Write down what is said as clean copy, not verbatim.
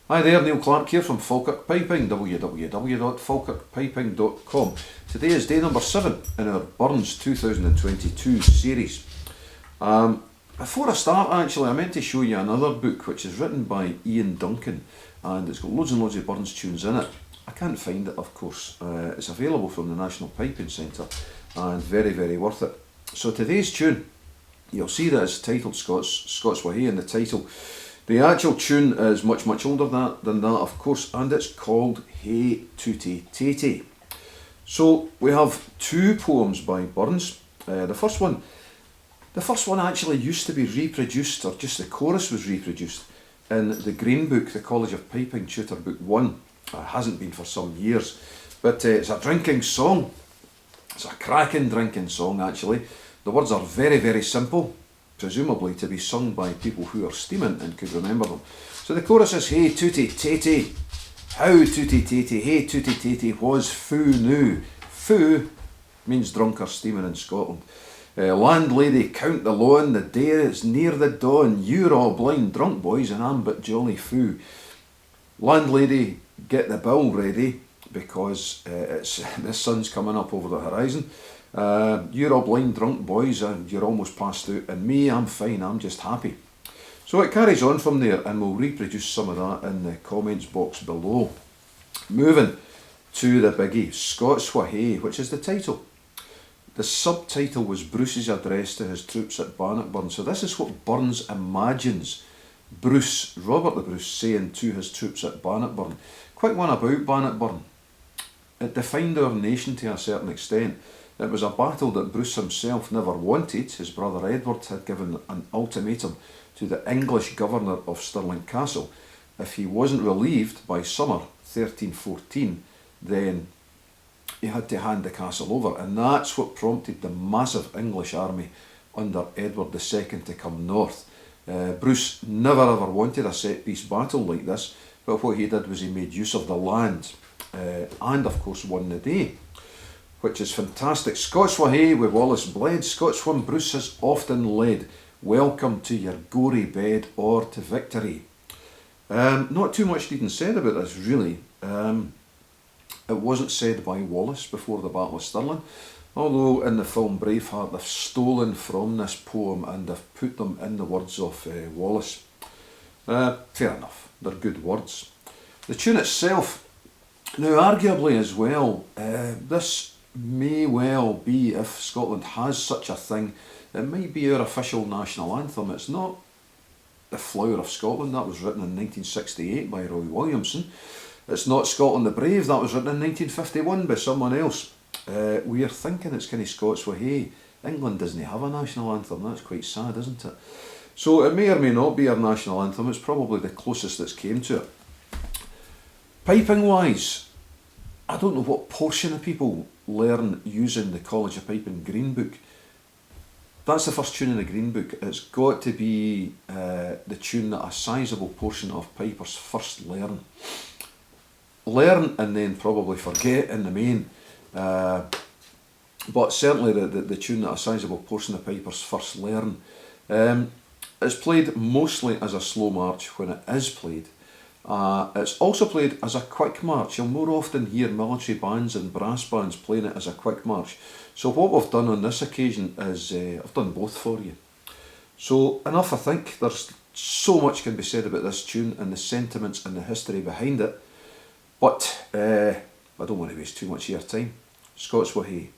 Hi there, Neil Clark here from Falkirk Piping, www.falkirkpiping.com. Today is day number 7 in our Burns 2022 series. Before I start, actually, I meant to show you another book which is written by Ian Duncan, and it's got loads and loads of Burns tunes in it. I can't find it, of course. It's available from the National Piping Centre and very, very worth it. So today's tune, you'll see that it's titled Scots Wha Hae in the title. The actual tune is much, much older than that, of course, and it's called Hey Tutti, Taiti. So we have two poems by Burns. The first one actually used to be reproduced, or just the chorus was reproduced, in the Green Book, the College of Piping Tutor Book 1. It hasn't been for some years, but it's a drinking song. It's a cracking drinking song, actually. The words are very, very simple, presumably to be sung by people who are steaming and could remember them. So the chorus is, Hey Tutti Taiti, how Tutti Taiti, hey Tutti Taiti was foo new. Foo means drunk or steaming in Scotland. Landlady, count the loan, the day is near the dawn, you're all blind drunk boys and I'm but jolly foo. Landlady, get the bill ready because the sun's coming up over the horizon. You're all blind drunk boys and you're almost passed out, and me, I'm fine, I'm just happy. So it carries on from there, and we'll reproduce some of that in the comments box below. Moving to the biggie, Scots Wha Hae, which is the title. The subtitle was Bruce's address to his troops at Bannockburn. So this is what Burns imagines Robert the Bruce, saying to his troops at Bannockburn. Quick one about Bannockburn. It defined our nation to a certain extent. It was a battle that Bruce himself never wanted. His brother Edward had given an ultimatum to the English governor of Stirling Castle. If he wasn't relieved by summer 1314, then he had to hand the castle over, and that's what prompted the massive English army under Edward II to come north. Bruce never ever wanted a set-piece battle like this, but what he did was he made use of the land and of course won the day, which is fantastic. Scots Wha Hae with Wallace Bled, Scots whom Bruce has often led. Welcome to your gory bed or to victory. Not too much needing said about this, really. It wasn't said by Wallace before the Battle of Stirling, although in the film Braveheart they've stolen from this poem and they've put them in the words of Wallace. Fair enough, they're good words. The tune itself, now arguably as well, this may well be, if Scotland has such a thing, it might be our official national anthem. It's not The Flower of Scotland, that was written in 1968 by Roy Williamson. It's not Scotland the Brave, that was written in 1951 by someone else. We're thinking it's kind of Scots Wha Hae. England doesn't have a national anthem, that's quite sad, isn't it? So it may or may not be our national anthem, it's probably the closest that's came to it. Piping wise, I don't know what portion of people learn using the College of Piping Green Book. That's the first tune in the Green Book. It's got to be the tune that a sizable portion of pipers first learn. Learn and then probably forget in the main. But certainly the tune that a sizable portion of pipers first learn. It's played mostly as a slow march when it is played. It's also played as a quick march. You'll more often hear military bands and brass bands playing it as a quick march. So what we've done on this occasion is I've done both for you. So enough, I think. There's so much can be said about this tune and the sentiments and the history behind it. But I don't want to waste too much of your time. Scots Wha Hae.